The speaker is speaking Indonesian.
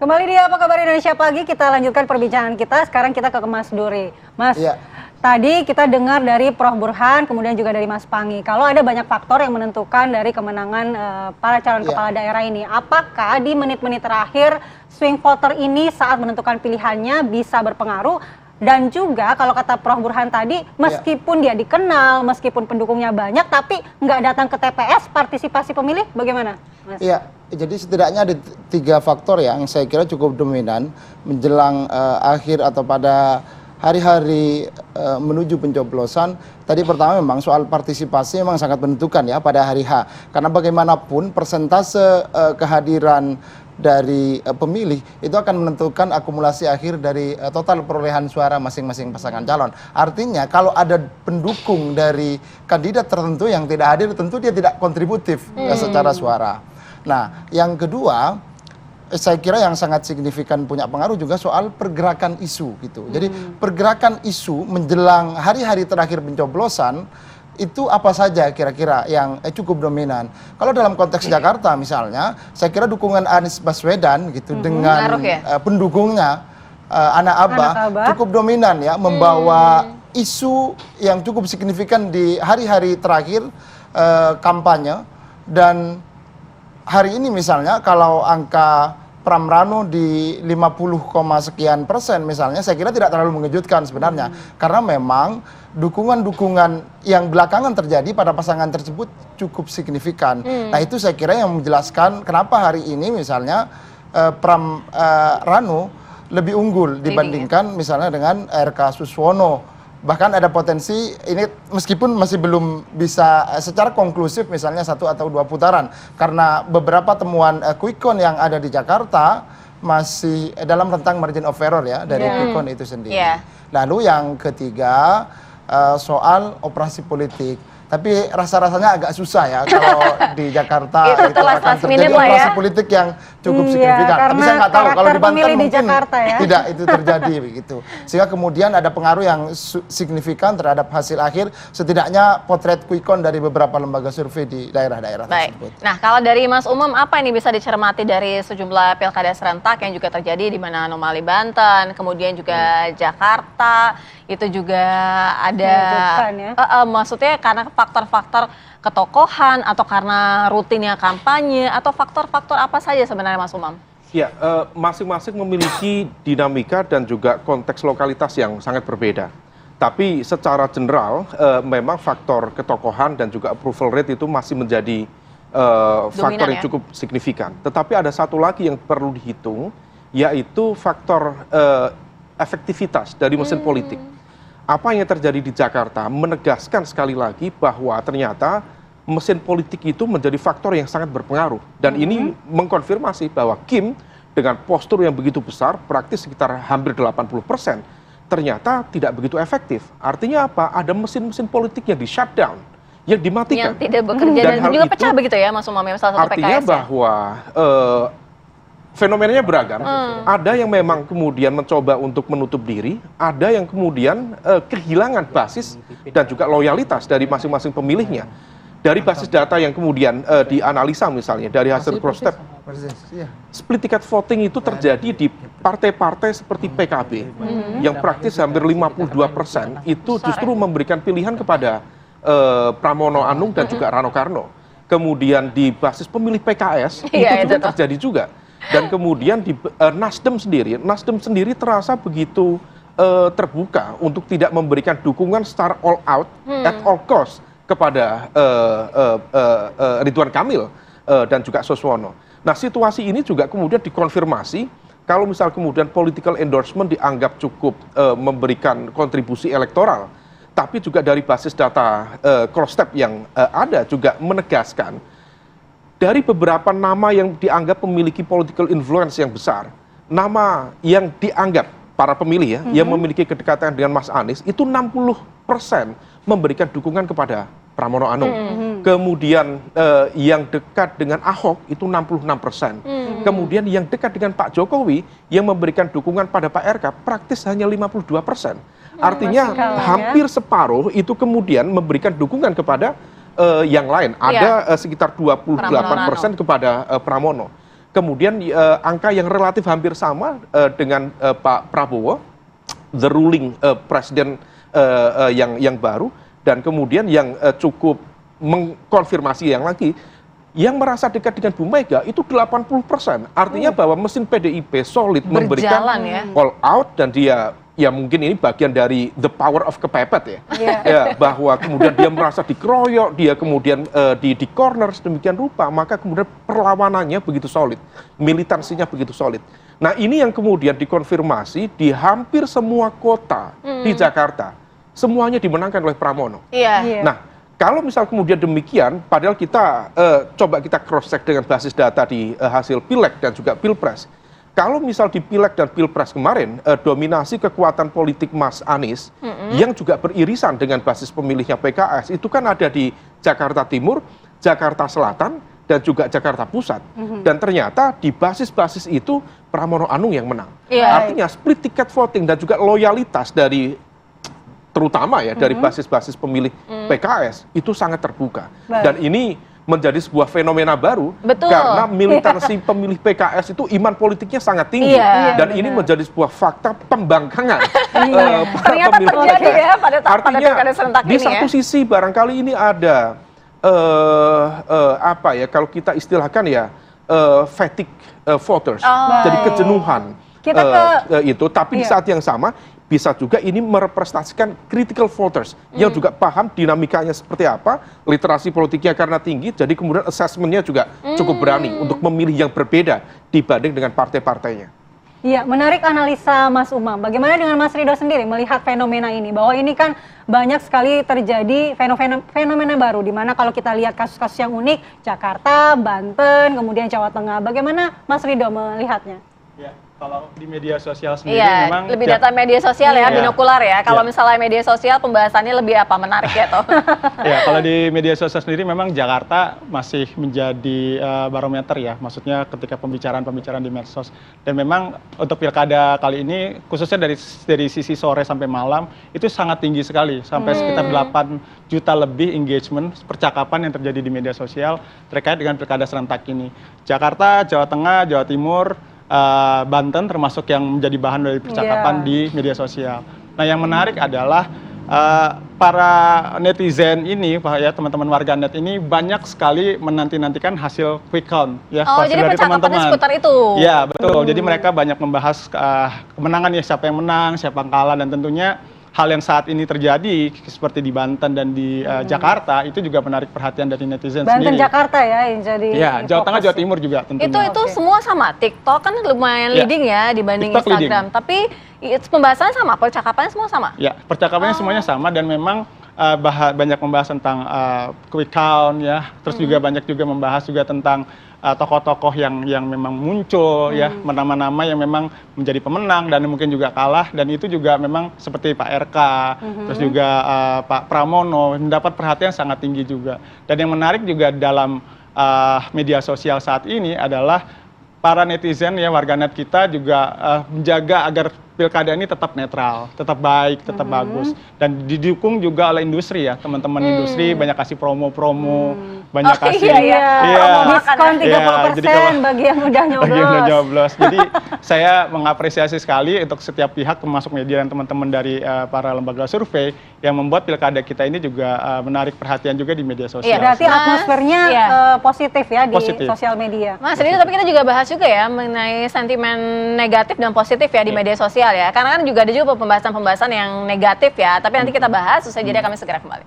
Kembali di Apa Kabar Indonesia Pagi, kita lanjutkan perbincangan kita. Sekarang kita ke Mas Duri. Mas, tadi kita dengar dari Prof. Burhan, kemudian juga dari Mas Panggi. Kalau ada banyak faktor yang menentukan dari kemenangan para calon kepala daerah ini. Apakah di menit-menit terakhir swing voter ini saat menentukan pilihannya bisa berpengaruh? Dan juga kalau kata Prof. Burhan tadi, meskipun dia dikenal, meskipun pendukungnya banyak, tapi nggak datang ke TPS, partisipasi pemilih bagaimana, Mas? Iya, jadi setidaknya ada 3 faktor yang saya kira cukup dominan menjelang akhir atau pada hari-hari menuju pencoblosan. Tadi pertama memang soal partisipasi memang sangat menentukan ya pada hari H. Karena bagaimanapun persentase kehadiran dari pemilih itu akan menentukan akumulasi akhir dari total perolehan suara masing-masing pasangan calon. Artinya kalau ada pendukung dari kandidat tertentu yang tidak hadir, tentu dia tidak kontributif secara suara. Nah, yang kedua, saya kira yang sangat signifikan punya pengaruh juga soal pergerakan isu gitu. Jadi pergerakan isu menjelang hari-hari terakhir pencoblosan itu apa saja kira-kira yang cukup dominan. Kalau dalam konteks Jakarta misalnya, saya kira dukungan Anies Baswedan gitu dengan pendukungnya Anak Abah cukup dominan ya, membawa isu yang cukup signifikan di hari-hari terakhir kampanye. Dan hari ini misalnya kalau angka Pram Rano di 50, sekian persen misalnya, saya kira tidak terlalu mengejutkan sebenarnya. Karena memang dukungan-dukungan yang belakangan terjadi pada pasangan tersebut cukup signifikan. Nah itu saya kira yang menjelaskan kenapa hari ini misalnya Pram Rano lebih unggul dibandingkan misalnya dengan RK Suswono. Bahkan ada potensi ini meskipun masih belum bisa secara konklusif misalnya 1 atau 2 putaran. Karena beberapa temuan quick count yang ada di Jakarta masih dalam rentang margin of error ya dari quick count itu sendiri. Lalu yang ketiga soal operasi politik. Tapi rasa-rasanya agak susah ya kalau di Jakarta itu akan terjadi operasi politik yang cukup signifikan. Tapi saya nggak tahu kalau di Banten mungkin tidak itu terjadi begitu. Sehingga kemudian ada pengaruh yang signifikan terhadap hasil akhir, setidaknya potret quick count dari beberapa lembaga survei di daerah-daerah tersebut. Nah, kalau dari Mas Umum, apa ini bisa dicermati dari sejumlah pilkada serentak yang juga terjadi di mana anomali Banten, kemudian juga Jakarta, itu juga ada maksudnya karena faktor-faktor ketokohan atau karena rutinnya kampanye atau faktor-faktor apa saja sebenarnya Mas Umam? Ya, masing-masing memiliki dinamika dan juga konteks lokalitas yang sangat berbeda. Tapi secara general memang faktor ketokohan dan juga approval rate itu masih menjadi faktor yang cukup signifikan. Tetapi ada satu lagi yang perlu dihitung, yaitu faktor efektivitas dari mesin politik. Apa yang terjadi di Jakarta menegaskan sekali lagi bahwa ternyata mesin politik itu menjadi faktor yang sangat berpengaruh. Dan ini mengkonfirmasi bahwa Kim dengan postur yang begitu besar, praktis sekitar hampir 80%, ternyata tidak begitu efektif. Artinya apa? Ada mesin-mesin politik yang di-shutdown, yang dimatikan. Yang tidak bekerja dan juga pecah begitu ya Mas Umam, salah satu PKS. Artinya bahwa fenomenanya beragam. Ada yang memang kemudian mencoba untuk menutup diri, ada yang kemudian kehilangan basis dan juga loyalitas dari masing-masing pemilihnya. Dari basis data yang kemudian dianalisa misalnya, dari hasil cross-step, split ticket voting itu terjadi di partai-partai seperti PKB, yang praktis hampir 52% itu justru memberikan pilihan kepada Pramono Anung dan juga Rano Karno. Kemudian di basis pemilih PKS, itu juga terjadi juga. Dan kemudian di Nasdem sendiri terasa begitu terbuka untuk tidak memberikan dukungan secara all out at all cost kepada Ridwan Kamil dan juga Suswono. Nah situasi ini juga kemudian dikonfirmasi kalau misal kemudian political endorsement dianggap cukup memberikan kontribusi elektoral, tapi juga dari basis data cross-step yang ada juga menegaskan dari beberapa nama yang dianggap memiliki political influence yang besar, nama yang dianggap para pemilih ya, yang memiliki kedekatan dengan Mas Anies, itu 60% memberikan dukungan kepada Pramono Anung. Kemudian yang dekat dengan Ahok itu 66%. Kemudian yang dekat dengan Pak Jokowi yang memberikan dukungan pada Pak RK praktis hanya 52%. Artinya hampir separuh itu kemudian memberikan dukungan kepada yang lain. Ada sekitar 28% kepada Pramono. kemudian angka yang relatif hampir sama dengan Pak Prabowo, the ruling presiden yang baru, dan kemudian yang cukup mengkonfirmasi yang lagi, yang merasa dekat dengan Bu Mega itu 80%. Artinya bahwa mesin PDIP solid, memberikan all out, dan dia ya mungkin ini bagian dari the power of kepepet ya, bahwa kemudian dia merasa dikeroyok, dia kemudian di corner sedemikian rupa, maka kemudian perlawanannya begitu solid, militansinya begitu solid. Nah ini yang kemudian dikonfirmasi di hampir semua kota di Jakarta, semuanya dimenangkan oleh Pramono. Nah kalau misal kemudian demikian, padahal kita coba kita cross check dengan basis data di hasil Pileg dan juga Pilpres. Kalau misal di Pileg dan Pilpres kemarin, dominasi kekuatan politik Mas Anies yang juga beririsan dengan basis pemilihnya PKS, itu kan ada di Jakarta Timur, Jakarta Selatan, dan juga Jakarta Pusat. Dan ternyata di basis-basis itu Pramono Anung yang menang. Artinya split ticket voting dan juga loyalitas dari terutama ya dari basis-basis pemilih PKS itu sangat terbuka. Dan ini menjadi sebuah fenomena baru karena militansi pemilih PKS itu iman politiknya sangat tinggi, dan ini menjadi sebuah fakta pembangkangan ternyata terjadi ya pada pilkada serentak ini. Di satu sisi barangkali ini ada apa ya kalau kita istilahkan ya fatigue voters, jadi kejenuhan itu, tapi di saat yang sama bisa juga ini merepresentasikan critical voters yang juga paham dinamikanya seperti apa, literasi politiknya karena tinggi, jadi kemudian assessment-nya juga cukup berani untuk memilih yang berbeda dibanding dengan partai-partainya. Iya, menarik analisa Mas Umam. Bagaimana dengan Mas Ridho sendiri melihat fenomena ini? Bahwa ini kan banyak sekali terjadi fenomena baru, di mana kalau kita lihat kasus-kasus yang unik, Jakarta, Banten, kemudian Jawa Tengah. Bagaimana Mas Ridho melihatnya? Ya, kalau di media sosial sendiri memang lebih data media sosial ya, binokular ya. Kalau misalnya media sosial pembahasannya lebih apa menarik ya toh. Ya, kalau di media sosial sendiri memang Jakarta masih menjadi barometer ya. Maksudnya ketika pembicaraan di medsos. Dan memang untuk pilkada kali ini khususnya dari sisi sore sampai malam itu sangat tinggi sekali, sampai sekitar 8 juta lebih engagement percakapan yang terjadi di media sosial terkait dengan pilkada serentak ini. Jakarta, Jawa Tengah, Jawa Timur, Banten termasuk yang menjadi bahan dari percakapan di media sosial. Nah yang menarik adalah para netizen ini, ya teman-teman warganet ini banyak sekali menanti-nantikan hasil quick count ya, jadi dari teman-teman. Seputar itu. Ya betul. Jadi mereka banyak membahas kemenangan ya, siapa yang menang, siapa yang kalah, dan tentunya hal yang saat ini terjadi seperti di Banten dan di Jakarta itu juga menarik perhatian dari netizen sendiri. Banten Jakarta ya yang jadi. Ya, Jawa Tengah, Jawa Timur juga tentunya. Itu semua sama. TikTok kan lumayan leading ya dibanding TikTok Instagram. Leading. Tapi pembahasannya sama, percakapannya semua sama. Ya, percakapannya semuanya sama, dan memang banyak membahas tentang quick count ya. Terus juga banyak juga membahas juga tentang tokoh-tokoh yang memang muncul ya, nama-nama yang memang menjadi pemenang dan mungkin juga kalah, dan itu juga memang seperti Pak RK, terus juga Pak Pramono mendapat perhatian sangat tinggi juga. Dan yang menarik juga dalam media sosial saat ini adalah para netizen ya, warganet kita juga menjaga agar pilkada ini tetap netral, tetap baik, tetap bagus, dan didukung juga oleh industri ya, teman-teman industri banyak kasih promo-promo, banyak kasih diskon 30% bagi yang udah nyoblos. Jadi saya mengapresiasi sekali untuk setiap pihak, termasuk media dan teman-teman dari para lembaga survei yang membuat pilkada kita ini juga menarik perhatian juga di media sosial. Berarti atmosfernya positif ya di sosial media. Mas, ini tapi kita juga bahas juga ya mengenai sentimen negatif dan positif ya di media sosial ya. Karena kan juga ada juga pembahasan-pembahasan yang negatif ya. Tapi nanti kita bahas, usai jeda kami segera kembali.